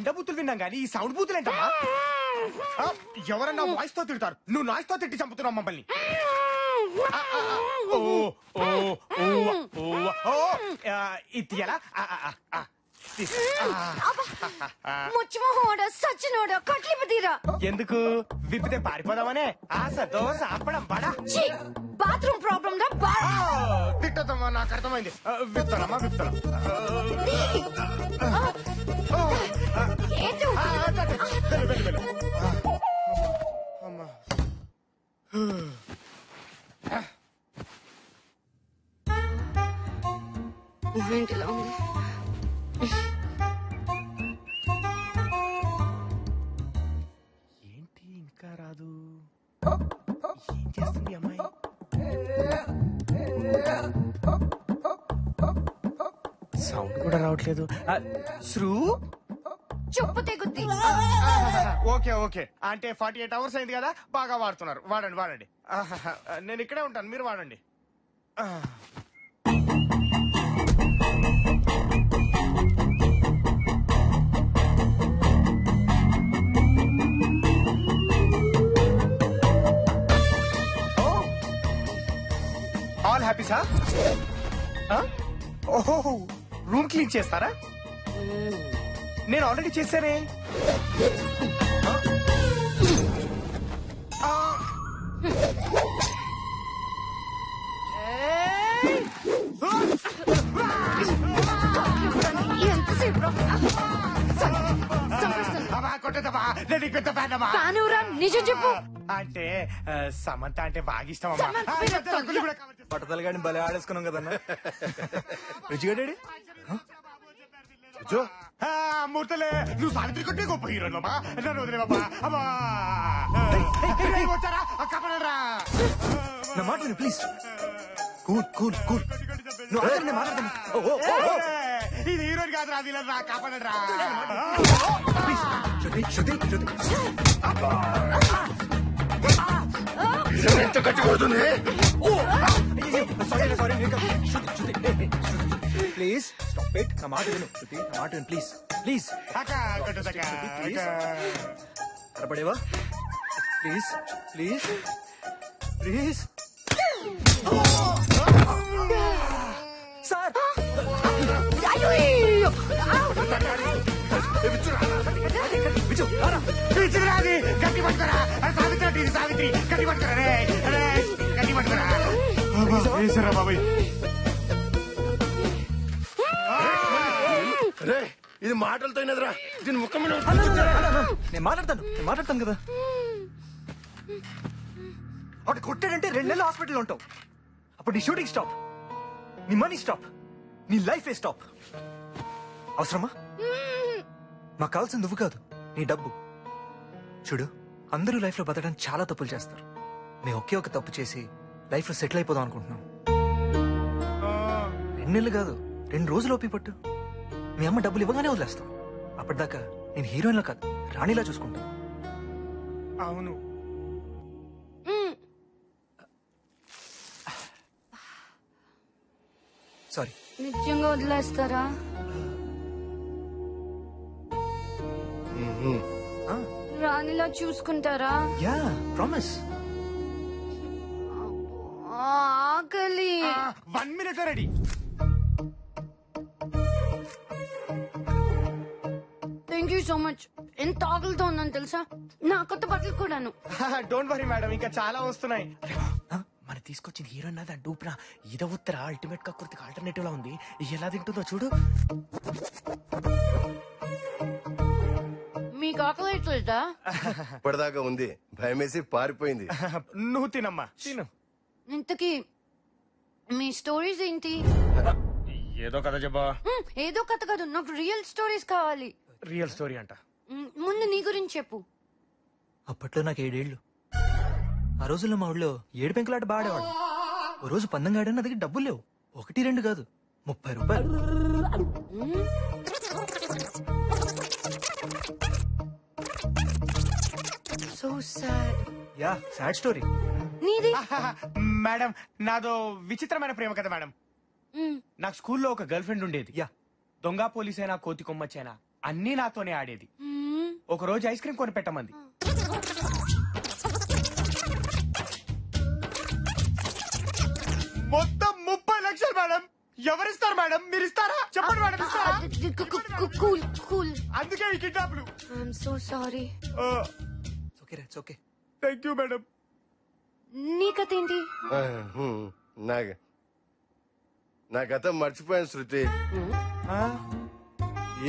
బండ బూతులు విన్నాం కానీ ఈ సౌండ్ బూతులు ఏంటమ్మా? ఎవరన్నా వాయిస్ తో తిడతారు, నువ్వు నాయిస్ తో తిట్టి చంపుతున్నావు మమ్మల్ని. ఇది ఎలా? ఎందుకు విప్పితే పారిపోదామనే ఆశ, దోశ, అప్పడం, బడా. బాత్రూమ్ ప్రాబ్లం తిట్టదమ్మా, నాకు అర్థమైంది. విప్తానమ్మా, విప్తాను. ఏంటిలా ఉంది? ఏంటి ఇంకా రాదు? ఏం చేస్తుంది అమ్మాయి? సౌండ్ కూడా రావట్లేదు. శ్రూ చెప్పు తెగుద్ది. ఓకే ఓకే, అంటే 48 hours అయింది కదా, బాగా వాడుతున్నారు. వాడండి వాడండి. నేను ఇక్కడే ఉంటాను, మీరు వాడండి. All happy sir? ఓహో, రూమ్ క్లీన్ చేస్తారా? నేను ఆల్రెడీ చేశానే. నిజం చెప్పు. అంటే సమంత అంటే బాగా ఇష్టం. పట్టతలు గాని భలే ఆడేసుకున్నాం కదన్నా. రుచిగడ్డాడు మూర్తలే, నువ్వు సావిత్రి కొట్టే గొప్ప హీరో అమ్మా. నన్ను వదిలే బాబా. అమ్మా వచ్చారా? కపడరా నా మాట విను ప్లీజ్. Cool cool cool. నువ్వు మాట్లాడతాను. ఇది హీరోని కాదు రా, వీళ్ళని రా, కాపాడరా. శృతి శృతి శృతి ఎంత గట్టి కొడుతుంది. Sorry sorry please stop it. నా మాట విను శృతి, నా మాట విను ప్లీజ్ ప్లీజ్. అరపడేవా? Please please please sir. గట్టి పట్టుకోరా సావిత్రి, సావిత్రి గట్టి పట్టుకోరా రే, గట్టి పట్టుకోరా బాబాయ్. ఇది మాటలతో అయినదిరా, దీని ముఖం మీద నేను మాట్లాడతాను కదా. అటు కొట్టాడంటే 2 నెలలు హాస్పిటల్లో ఉంటావు. అప్పుడు నీ షూటింగ్ స్టాప్, నీ మనీ స్టాప్, నీ లైఫ్ ఏ స్టాప్. అవసరమా? మాకు కావాల్సింది నువ్వు కాదు, నీ డబ్బు. చూడు, అందరూ లైఫ్ లో బతకడానికి చాలా తప్పులు చేస్తారు. మేము ఒకే ఒక తప్పు చేసి లైఫ్ లో సెటిల్ అయిపోదాం అనుకుంటున్నాం. 2 నెలలు కాదు, 2 రోజులు ఓపి పట్టు. మీ అమ్మ డబ్బులు ఇవ్వగానే వదిలేస్తాం. అప్పటిదాకా నేను హీరోయిన్లా కాదు, రాణిలా చూసుకుంటాను. అవును. సారీ. నిజంగా వదిలేస్తారా? రాణిలా చూసుకుంటారా? Yeah promise. ఆకలి. 1 minute ready. Thank you so much. ఎంత ఆకలితో ఉన్నాను తెలుసా? నా కొత్త బట్టలు కూడాను. డోంట్ వరీ మేడం, ఇంకా చాలా వస్తున్నాయి. మన తీసుకొచ్చిన హీరోయిన్ అది డూప్రా. ఇద ఉత్తర అల్టిమేట్ కకృతికి ఆల్టర్నేటివ్ లా ఉంది. ఎలా తింటుందో చూడు. మీకు ఆకలి అవుతుందా? ఇప్పటిదాకా ఉంది, భయమేసి పారిపోయింది. నువ్వు తినమ్మా, తిను. ఇంతకీ మీ స్టోరీస్ ఏంటి? ఏదో కథ చెప్పా. ఏదో కథ కాదు, నాకు రియల్ స్టోరీస్ కావాలి. రియల్ స్టోరీ అంట. ముందు నీ గురించి చెప్పు. అప్పట్లో నాకు 7 ఏళ్ళు. ఆ రోజుల్లో మా ఊళ్ళో 7 పెంకులాట బాడేవాడు. ఓ రోజు పందెం గాడని నా దగ్గర డబ్బులు లేవు. 1, 2 కాదు, 30 రూపాయలు. So sad. Yeah sad story. నీది? మేడం నాదో విచిత్రమైన ప్రేమ కథ మేడం. నాకు స్కూల్లో ఒక గర్ల్ ఫ్రెండ్ ఉండేది. యా. దొంగ పోలీసైనా కోతి కొమ్మచ్చైనా అన్నీ నాతోనే ఆడేది. ఒక రోజు ఐస్ క్రీమ్ కొని పెట్టమంది. మొత్తం 30 లక్షలు మేడం. ఎవరిస్తారు మేడం? మీరు ఇస్తారా? చెప్పండి మేడం, ఇస్తారా? Cool cool. అందుకే ఈ కిడ్నాప్లు. I'm so sorry. Okay thank you madam. నీ కథ ఏంటి? నా గతం మర్చిపోయాను శృతి.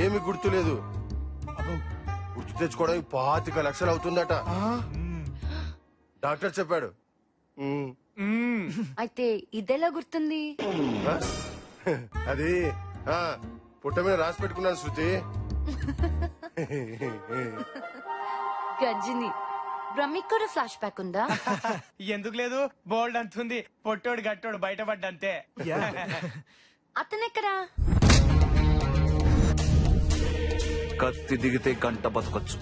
ఏమి గుర్తులేదు. గుర్తు తెచ్చుకోవడానికి 25 లక్షలు అవుతుందట. డాక్టర్ చెప్పాడు. అయితే ఇదెలా గుర్తుంది? అది పుట్ట మీద రాసి పెట్టుకున్నాను శృతి. గజ్జిని బ్రహ్మిక్ కూడా ఫ్లాష్ బ్యాక్ ఉందా? ఎందుకు లేదు? బోల్డ్ అంతుంది. పొట్టోడు గట్టోడు బయటపడ్డంతే. అతనెక్కడా? కత్తి దిగితే గంట బతకొచ్చు,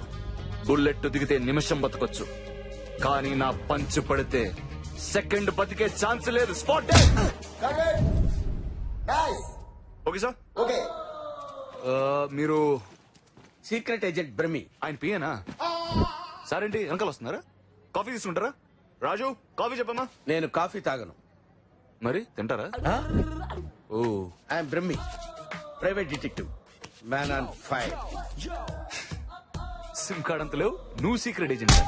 బుల్లెట్ దిగితే నిమిషం బతకొచ్చు, కానీ నా పంచు పడితే సెకండ్ బతికే ఛాన్స్ లేదు. స్పాట్. Okay sir. ఓకే. మీరు సీక్రెట్ ఏజెంట్ బ్రహ్మి. ఆయన పియేనా? సార్ ఏంటి వెనకాల వస్తున్నారా? కాఫీ తీసుకుంటారా? రాజు కాఫీ చెప్పమ్మా. నేను కాఫీ తాగను. మరి తింటారా? Oh I'm Brahmi, private detective, man on fire. Sim card అంత లేవు, నువ్వు సీక్రెట్ ఏజెంట్.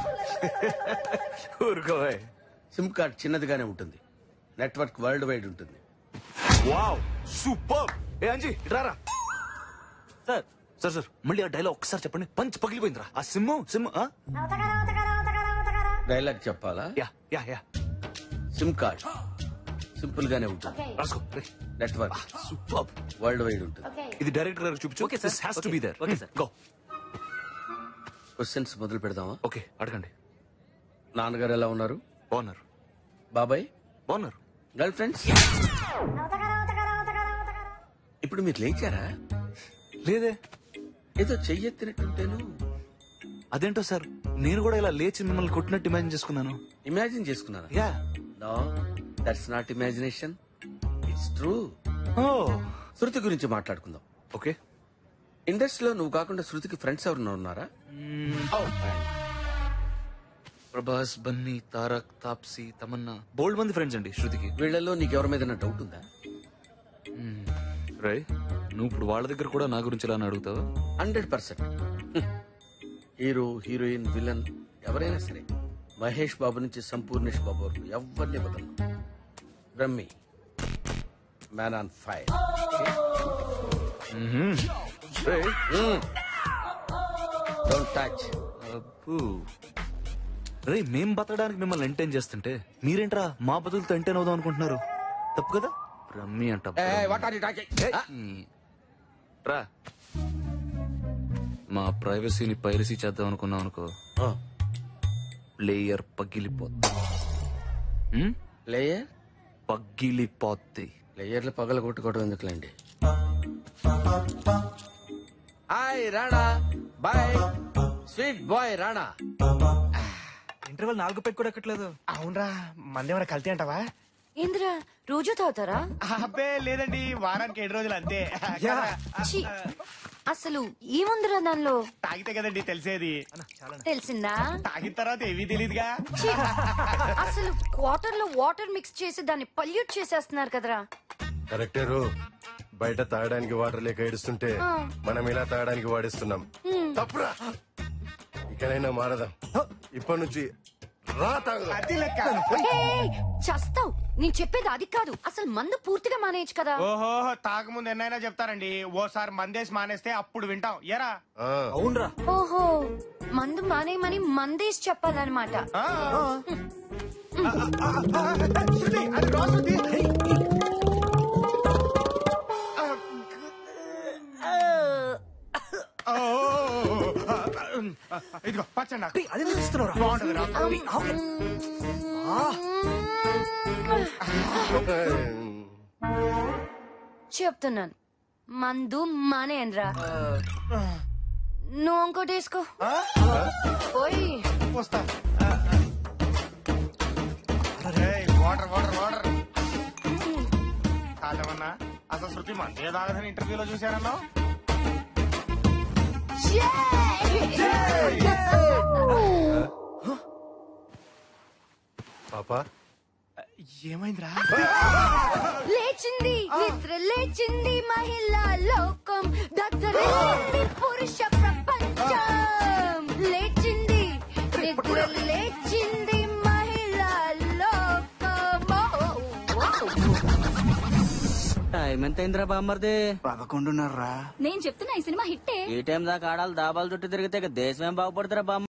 ఊరుకోవే. సిమ్ కార్డ్ చిన్నదిగానే ఉంటుంది, నెట్వర్క్ వరల్డ్ వైడ్ ఉంటుంది. Wow super. ఏ అంజీ ఇట్రారా. సార్ సార్ సార్ మళ్ళీ ఆ డైలాగ్ ఒకసారి చెప్పండి. పంచ్ పగిలిపోయిందిరా. ఆ సిమ్ డైలాగ్ చెప్పాలా? Yeah yeah yeah. Sim card simple గానే ఉంటుంది, రాసుకో. నెట్వర్క్ సూపర్ వరల్డ్ వైడ్ ఉంటుంది. ఇది డైరెక్టర్ గారికి చూపించు. Okay, sir. This has to be there. Okay, sir. Go. Questions మొదలు పెడదామా? ఓకే అడగండి. నాన్నగారు ఎలా ఉన్నారు? బాగున్నారు. బాబాయ్? బాగున్నారు. Girl friends? ఇప్పుడు మీరు లేచారా? లేదే. ఏదో చెయ్యెత్తినట్టుంటేను. అదేంటో సార్, నేను కూడా ఇలా లేచి మిమ్మల్ని కొట్టినట్టు ఇమాజిన్ చేసుకున్నాను. ఇమాజిన్ చేసుకున్నారా? Yeah. No, that's not imagination, it's true. Oh Shruti గురించి మాట్లాడుకుందాం. ఓకే. ఇండస్ట్రీలో నువ్వు కాకుండా శృతికి ఫ్రెండ్స్ ఎవరన్నా ఉన్నారా? ప్రభాస్, బన్నీ, తారక్, తాప్సీ, తమన్నా, బోల్డ్ మంది ఫ్రెండ్స్ అండి శృతికి. వీళ్ళలో నీకు ఎవరి మీద డౌట్ ఉందా? రై నువ్వు ఇప్పుడు వాళ్ళ దగ్గర కూడా నా గురించి ఇలా అడుగుతావా? 100%. హీరో, హీరోయిన్, విలన్ ఎవరైనా సరే, మహేష్ బాబు నుంచి సంపూర్ణేష్ బాబు వరకు ఎవరిని వదలను. Brahmi, man on fire. Don't touch. అబ్బో. రే మేం బతకడానికి మిమ్మల్ని ఎంటైన్ చేస్తుంటే మీరేంట్రా మా బతులతో ఎంటైన్ అవుదాం అనుకుంటున్నారు? తప్పు కదా. రమ్మి అంట. What are you talking? రా. మా ప్రైవసీని పైరసీ చేద్దాం అనుకున్నాం అనుకో, ప్లేయర్ పగిలిపోద్ది. ప్లేయర్ పగిలిపోద్ది. ప్లేయర్లు పగల కొట్టుకోవడం ఎందుకులేండి. Hi Rana, bye sweet boy Rana. Interval 4 పెట్టి కూడా ఎక్కట్లేదు. అవునరా, మందేమైనా కల్తీ అంటావా? ఏంద్రా రోజు తాగుతారా? అబ్బే లేదండి, వారానికి 7 రోజులు అంతే. ఛీ, అసలు ఏముందిరా దానిలో? తాగితే కదండి తెలిసేది. తెలిసిందా? తాగిన తర్వాత ఏవీ తెలియదుగా. ఛీ, అసలు వాటర్ లో వాటర్ మిక్స్ చేసి దాన్ని పల్యూట్ చేసేస్తున్నారు కదరా. కరెక్టరు. బయట తాగడానికి వాటర్ లేక ఏడుస్తుంటే మనం ఇలా తాగడానికి వాడిస్తున్నాం. తప్పురా. ఇకనైనా మారదాం. ఇప్పటి నుంచి రా తాగుదాం. అది లెక్క. ఏయ్, చస్తావ్. నేను చెప్పేది అది కాదు, అసలు మందు పూర్తిగా మానేయచ్చు కదా. ఓహో, తాగముందు ఎన్నైనా చెప్తారండి. ఓసారి మందేసి మానేస్తే అప్పుడు వింటాం. ఎరా అవునరా. ఓహో, మందు మానేయమని మందేసి చెప్పాలన్నమాట. శృతి, అది రా శృతి. ఇదిగో పచ్చండి. అదే ఇస్తున్నారా? బాగుంటది రా. చెప్తున్నాను, మందు మానేయనరా. నువ్వు ఇంకోటి వేసుకో. ఓయ్ వస్తా. Water water water. కాదమన్నా, అసలు శృతి మందే తాగదని ఇంటర్వ్యూలో చూశారన్నా. పాపా ఏమైందిరా? లేచింది నిద్ర లేచింది మహిళా లోకం దద్దరిల్లింది పురుష ప్రపంచం లేచింది నిద్ర లేచింది మహిళా లోకం టైం ఎంత అయిందిరా బామ్మర్ది? 11:30. నేను చెప్తున్నా ఈ సినిమా హిట్టే. ఈ టైం దాకా ఆడాలి దాబాలు చుట్టూ తిరిగితే ఇక దేశం ఏం బాగుపడుతురా బామ్మ.